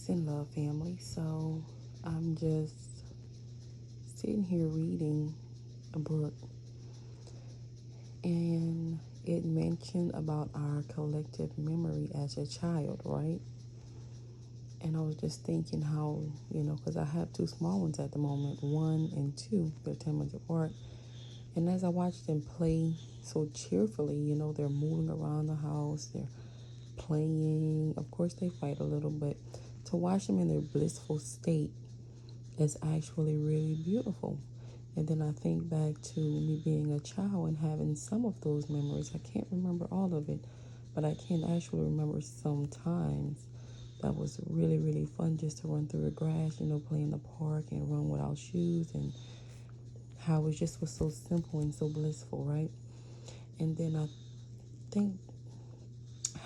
Peace and love, family. So I'm just sitting here reading a book, and it mentioned about our collective memory as a child, right? And I was just thinking how, because I have two small ones at the moment, 1 and 2, they're 10 months apart. And as I watch them play so cheerfully, they're moving around the house, they're playing. Of course, they fight a little, but to watch them in their blissful state is actually really beautiful. And then I think back to me being a child and having some of those memories. I can't remember all of it, but I can actually remember some times that was really, really fun just to run through the grass, play in the park and run without shoes, and how it just was so simple and so blissful, right? And then I think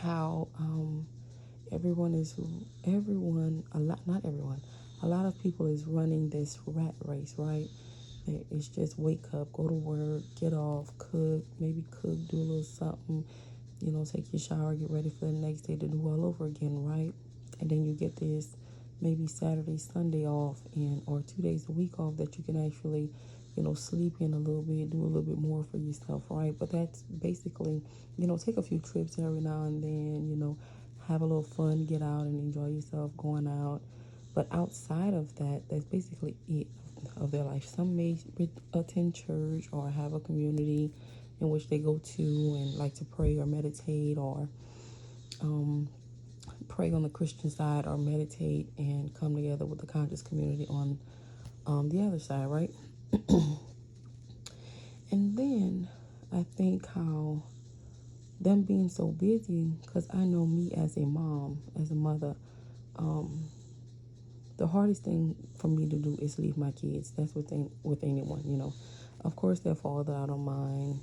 how a lot of people is running this rat race, right? It's just wake up, go to work, get off, cook, maybe cook, do a little something, take your shower, get ready for the next day to do all over again, right? And then you get this maybe Saturday, Sunday off, and or 2 days a week off that you can actually, sleep in a little bit, do a little bit more for yourself, right? But that's basically, take a few trips every now and then, have a little fun, get out and enjoy yourself going out. But outside of that, that's basically it of their life. Some may attend church or have a community in which they go to and like to pray or meditate, or pray on the Christian side, or meditate and come together with the conscious community on the other side, right? And then I think how them being so busy, because I know me as a mom, as a mother, the hardest thing for me to do is leave my kids. That's with anyone. Of course, their father, I don't mind.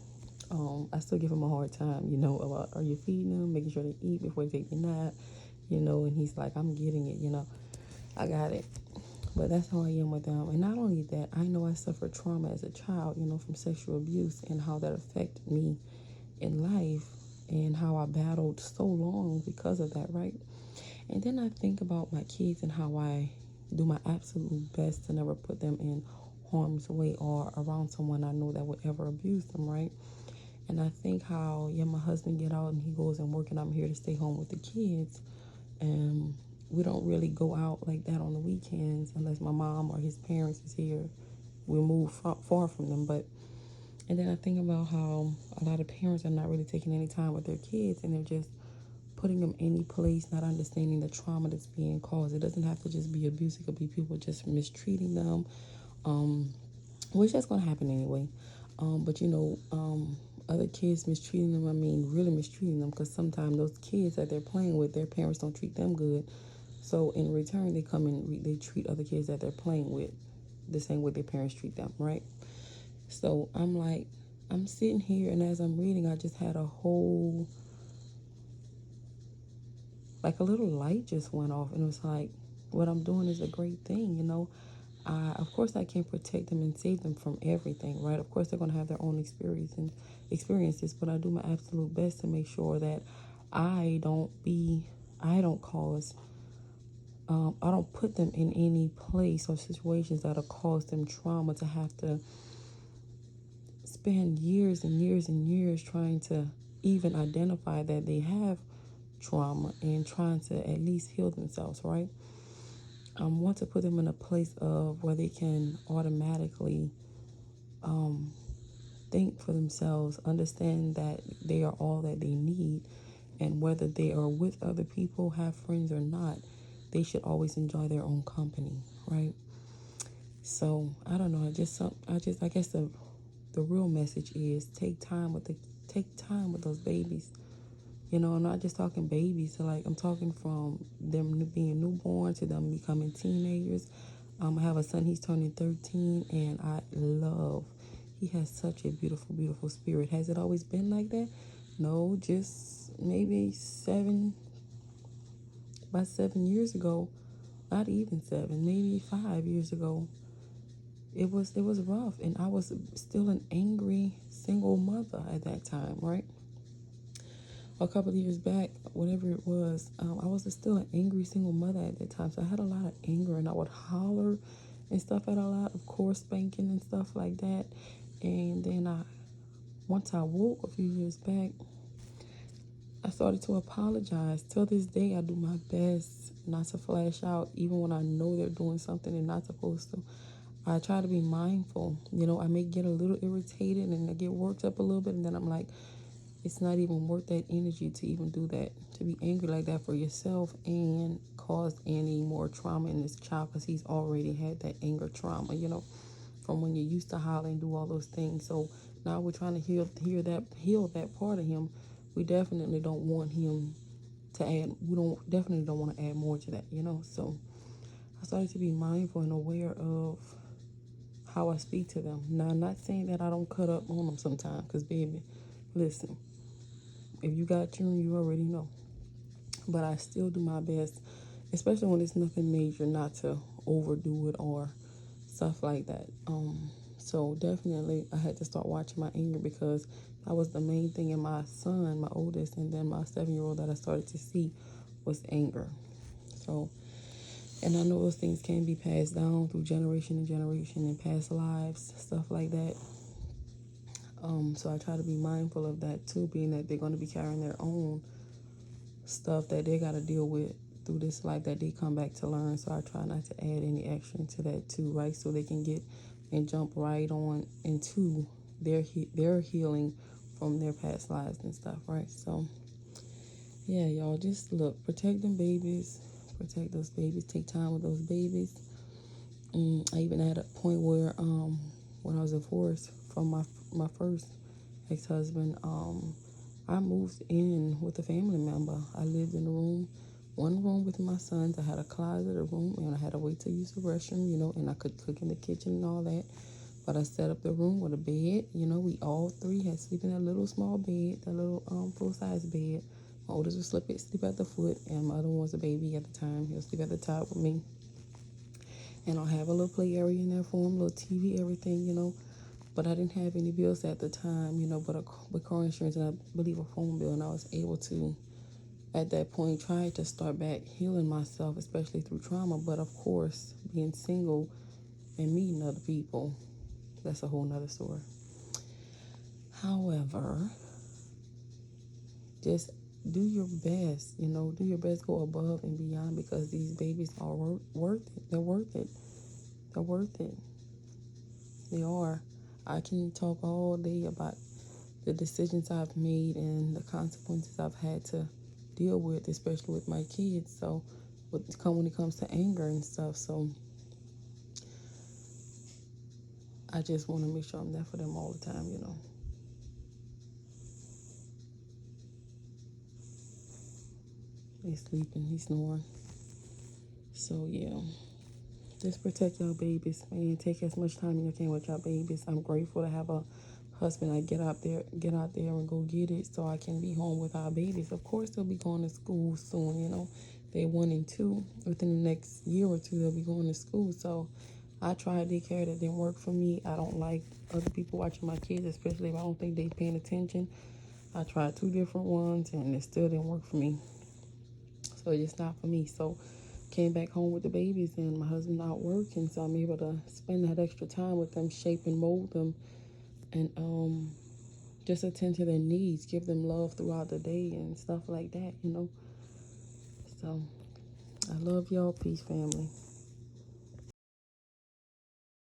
I still give him a hard time, about are you feeding them, making sure they eat before they take a nap, and he's like, I'm getting it, I got it. But that's how I am with them. And not only that, I know I suffered trauma as a child, from sexual abuse, and how that affected me in life, and how I battled so long because of that, right? And then I think about my kids and how I do my absolute best to never put them in harm's way or around someone I know that would ever abuse them, right? And I think how, my husband get out and he goes and work, and I'm here to stay home with the kids. And we don't really go out like that on the weekends unless my mom or his parents is here. We move far from them. But and then I think about how a lot of parents are not really taking any time with their kids, and they're just putting them any place, not understanding the trauma that's being caused. It doesn't have to just be abuse. It could be people just mistreating them, which that's going to happen anyway. But other kids mistreating them, I mean, really mistreating them, because sometimes those kids that they're playing with, their parents don't treat them good. So in return, they come and they treat other kids that they're playing with the same way their parents treat them, right? So I'm like, I'm sitting here, and as I'm reading, I just had a whole, like a little light just went off, and it was like, what I'm doing is a great thing. Of course, I can't protect them and save them from everything, right? Of course, they're going to have their own experiences, but I do my absolute best to make sure that I don't cause, I don't put them in any place or situations that'll cause them trauma, to have to spend years and years and years trying to even identify that they have trauma and trying to at least heal themselves, right? I want to put them in a place of where they can automatically think for themselves, understand that they are all that they need, and whether they are with other people, have friends or not, they should always enjoy their own company, right? So I don't know. I guess the real message is take time with those babies. I'm not just talking babies. So like, I'm talking from them being newborn to them becoming teenagers. I have a son, he's turning 13, and he has such a beautiful, beautiful spirit. Has it always been like that? No, just maybe about 7 years ago, not even 7, maybe 5 years ago, it was rough, and I was still an angry single mother at that time, right? a couple of years back, whatever it was, I was still an angry single mother at that time. So I had a lot of anger and I would holler and stuff at a lot, of course, spanking and stuff like that. And then once I woke a few years back, I started to apologize. Till this day, I do my best not to flash out, even when I know they're doing something they're not supposed to. I try to be mindful. I may get a little irritated and I get worked up a little bit, and then I'm like, it's not even worth that energy to even do that, to be angry like that for yourself and cause any more trauma in this child, because he's already had that anger trauma, from when you used to holler and do all those things. So now we're trying to heal that part of him. We definitely don't want him to add. We definitely don't want to add more to that. So I started to be mindful and aware of how I speak to them. Now, I'm not saying that I don't cut up on them sometimes, because baby, listen, if you got children, you already know. But I still do my best, especially when it's nothing major, not to overdo it or stuff like that. So definitely I had to start watching my anger, because that was the main thing in my son, my oldest, and then my 7-year-old that I started to see was anger. So, and I know those things can be passed down through generation to generation in past lives, stuff like that. So I try to be mindful of that too, being that they're going to be carrying their own stuff that they got to deal with through this life that they come back to learn. So I try not to add any extra into that too, right? So they can get and jump right on into their healing from their past lives and stuff, right? So yeah, y'all, just look, protect them babies, protect those babies, take time with those babies. I even had a point where when I was divorced from my first ex-husband, I moved in with a family member. I lived in one room with my sons. I had a closet, a room, and I had a way to use the restroom, and I could cook in the kitchen and all that. But I set up the room with a bed. We all three had sleep in that little small bed, that little full-size bed. My oldest would sleep at the foot, and my other one was a baby at the time. He'll sleep at the top with me. And I'll have a little play area in there for him, little TV, everything. But I didn't have any bills at the time, but car insurance and I believe a phone bill. And I was able to, at that point, try to start back healing myself, especially through trauma. But of course, being single and meeting other people, that's a whole nother story. However, just do your best, do your best, go above and beyond, because these babies are worth it. They're worth it. They're worth it. They are. I can talk all day about the decisions I've made and the consequences I've had to deal with, especially with my kids. So, when it comes to anger and stuff. So, I just want to make sure I'm there for them all the time. He's sleeping, he's snoring. So, yeah. Just protect your babies, man. Take as much time as you can with your babies. I'm grateful to have a husband. I get out there and go get it, so I can be home with our babies. Of course, they'll be going to school soon. They're 1 and 2. Within the next year or two, they'll be going to school. So I tried daycare, that didn't work for me. I don't like other people watching my kids, especially if I don't think they're paying attention. I tried 2 different ones, and it still didn't work for me. So it's just not for me. So came back home with the babies, and my husband not working, so I'm able to spend that extra time with them, shape and mold them, and just attend to their needs, give them love throughout the day and stuff like that. So I love y'all. Peace, family.